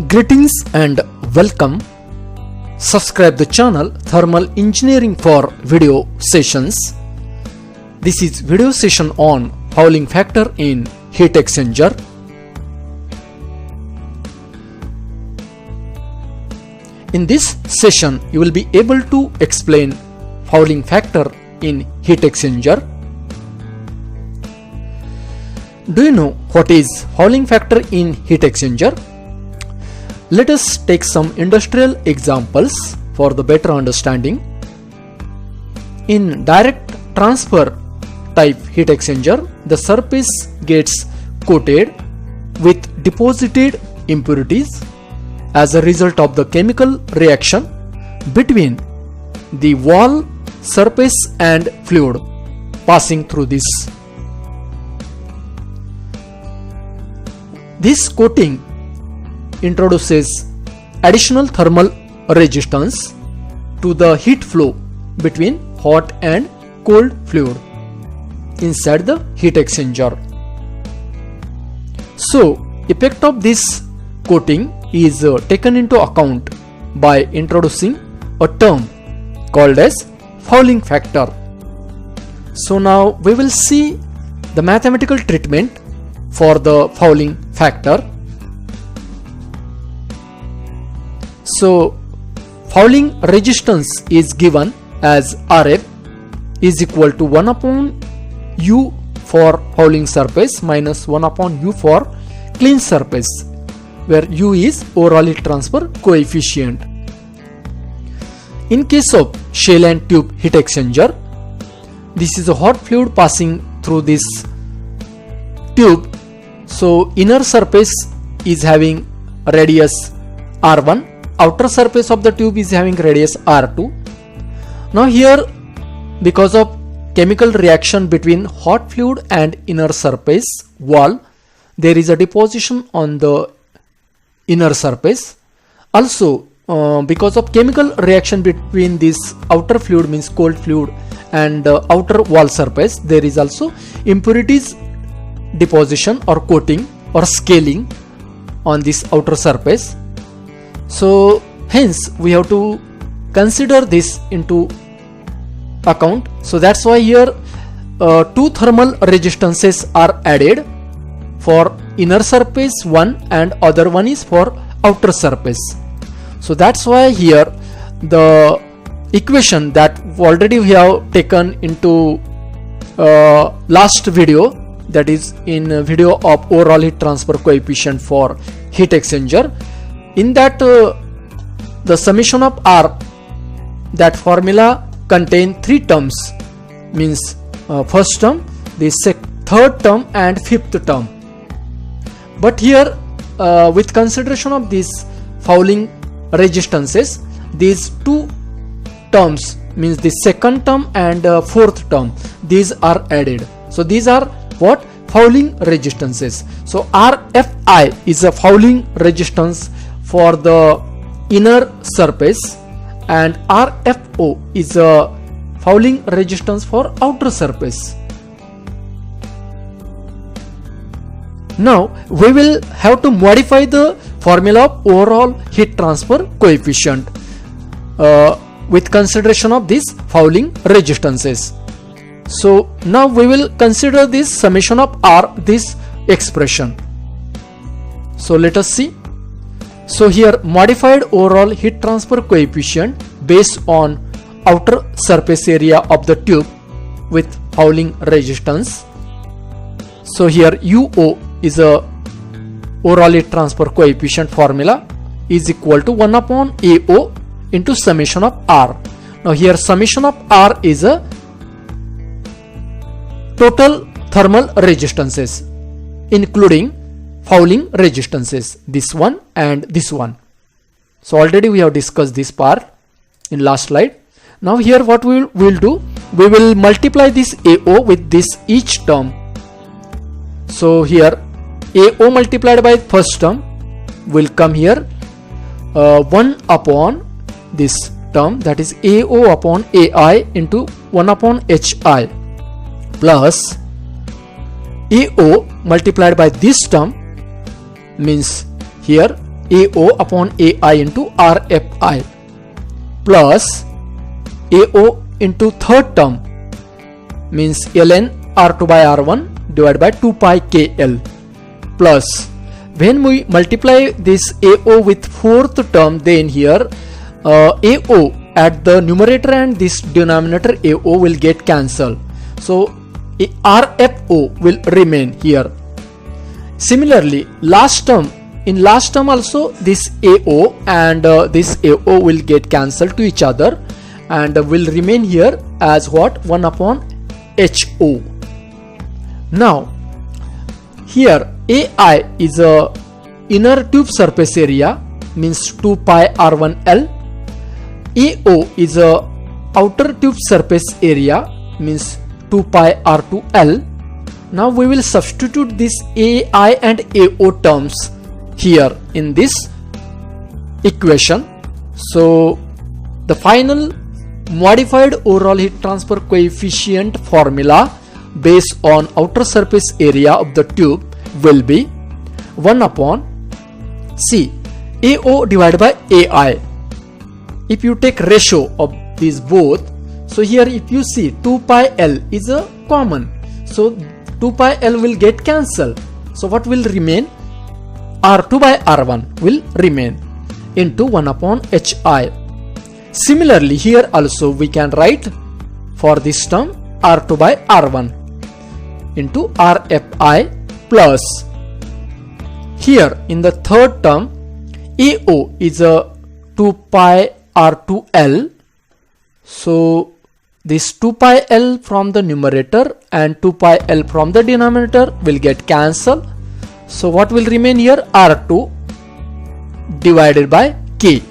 Greetings and welcome. Subscribe the channel Thermal Engineering for video sessions. This is video session on fouling factor in heat exchanger. In this session, you will be able to explain fouling factor in heat exchanger. Do you know what is fouling factor in heat exchanger? Let us take some industrial examples for the better understanding. In direct transfer type heat exchanger, the surface gets coated with deposited impurities as a result of the chemical reaction between the wall surface and fluid passing through this. This coating introduces additional thermal resistance to the heat flow between hot and cold fluid inside the heat exchanger. So, effect of this coating is taken into account by introducing a term called as fouling factor. So now we will see the mathematical treatment for the fouling factor. So fouling resistance is given as Rf is equal to 1 upon U for fouling surface minus 1 upon U for clean surface, where U is overall heat transfer coefficient. In case of shell and tube heat exchanger, this is a hot fluid passing through this tube. So inner surface is having radius R1, outer surface of the tube is having radius R2. Now here, because of chemical reaction between hot fluid and inner surface wall, there is a deposition on the inner surface. Also because of chemical reaction between this outer fluid, means cold fluid, and outer wall surface, there is also impurities deposition or coating or scaling on this outer surface. So hence we have to consider this into account. So that's why here two thermal resistances are added, for inner surface one and other one is for outer surface. So that's why here the equation that already we have taken into last video, that is in video of overall heat transfer coefficient for heat exchanger, in that the summation of R, that formula contain three terms, means first term, the third term and fifth term. But here with consideration of these fouling resistances, these two terms, means the second term and fourth term, these are added. So these are what? Fouling resistances. So RFI is a fouling resistance for the inner surface and RFO is a fouling resistance for outer surface. Now we will have to modify the formula of overall heat transfer coefficient with consideration of these fouling resistances. So now we will consider this summation of R, this expression. So let us see. So here modified overall heat transfer coefficient based on outer surface area of the tube with fouling resistance. So here UO is a overall heat transfer coefficient formula is equal to 1 upon AO into summation of R. Now here summation of R is a total thermal resistances including fouling resistances, this one and this one. So already we have discussed this part in last slide. Now here what we will do, we will multiply this AO with this each term. So here AO multiplied by first term will come here 1 upon this term, that is AO upon AI into 1 upon HI, plus AO multiplied by this term, means here AO upon AI into RFI plus AO into third term means ln R2 by R1 divided by 2 pi KL plus when we multiply this AO with fourth term, then here AO at the numerator and this denominator AO will get cancelled. So RFO will remain here. Similarly, in last term also this AO and this AO will get cancelled to each other and will remain here as what? 1 upon HO. Now here AI is a inner tube surface area means 2 pi R1L. AO is a outer tube surface area means 2 pi R2L. Now we will substitute this AI and AO terms here in this equation. So the final modified overall heat transfer coefficient formula based on outer surface area of the tube will be 1 upon C AO divided by AI. If you take ratio of these both, so here if you see 2 pi L is a common, so 2 pi L will get cancelled. So what will remain? R2 by R1 will remain into 1 upon HI. Similarly, here also we can write for this term R2 by R1 into RFI plus here in the third term AO is a 2 pi R2L. So this 2 pi L from the numerator and 2 pi L from the denominator will get cancelled. So what will remain here? R2 divided by K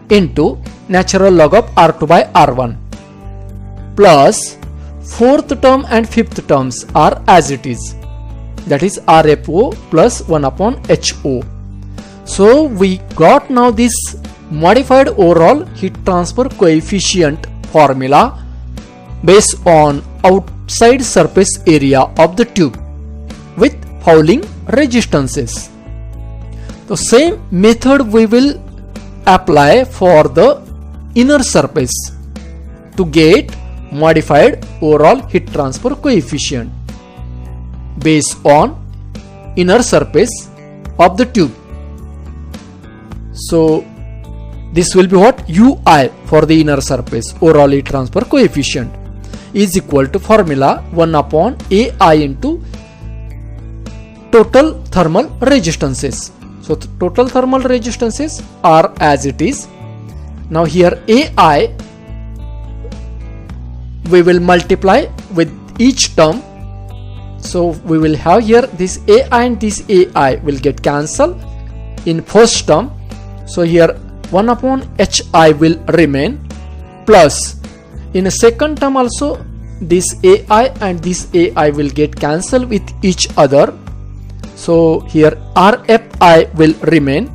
into natural log of R2 by R1 plus fourth term and fifth terms are as it is, that is RFO plus 1 upon HO. So we got now this modified overall heat transfer coefficient formula based on outside surface area of the tube with fouling resistances. The same method we will apply for the inner surface to get modified overall heat transfer coefficient based on inner surface of the tube. So this will be what? UI for the inner surface overall heat transfer coefficient is equal to formula 1 upon AI into total thermal resistances. So total thermal resistances are as it is. Now here AI we will multiply with each term. So we will have here this AI and this AI will get cancelled in first term. So here 1 upon HI will remain plus in a second term also this AI and this AI will get cancelled with each other. So here RFI will remain.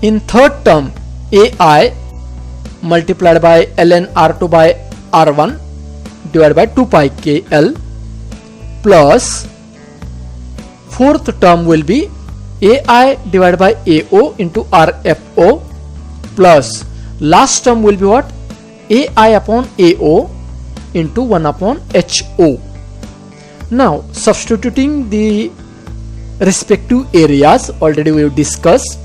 In third term AI multiplied by ln R2 by R1 divided by 2 pi KL plus fourth term will be AI divided by AO into RFO plus last term will be what? AI upon AO into 1 upon HO. Now substituting the respective areas, already we have discussed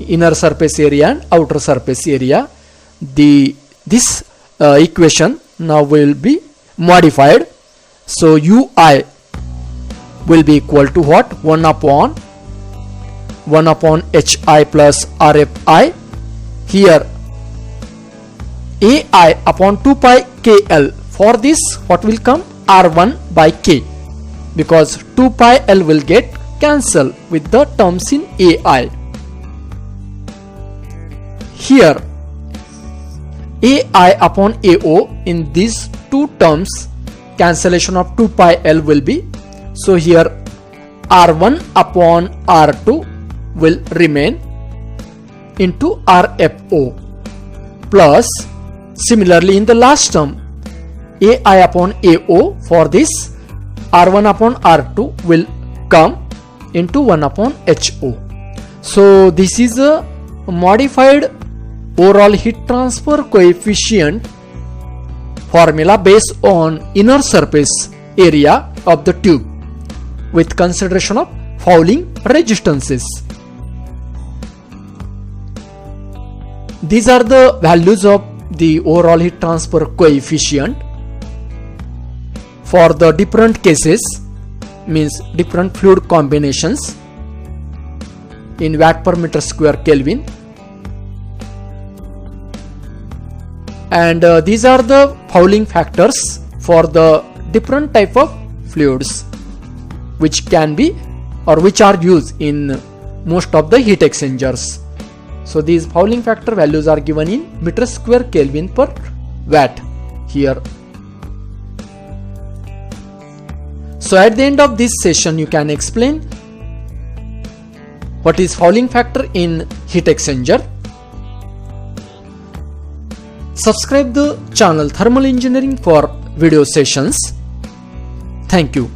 inner surface area and outer surface area. This equation now will be modified. So UI will be equal to what? 1 upon HI plus RFI. Here AI upon 2 pi KL. For this what will come? R1 by K, because 2 pi L will get cancelled with the terms in AI. Here AI upon AO, in these two terms cancellation of 2 pi L will be. So here R1 upon R2 will remain into RFO plus similarly in the last term AI upon AO, for this R1 upon R2 will come into 1 upon HO. So this is a modified overall heat transfer coefficient formula based on inner surface area of the tube with consideration of fouling resistances. These are the values of the overall heat transfer coefficient for the different cases, means different fluid combinations in watt per meter square Kelvin, and these are the fouling factors for the different type of fluids which can be or which are used in most of the heat exchangers. So these fouling factor values are given in meter square Kelvin per watt here. So at the end of this session you can explain what is fouling factor in heat exchanger. Subscribe the channel Thermal Engineering for video sessions. Thank you.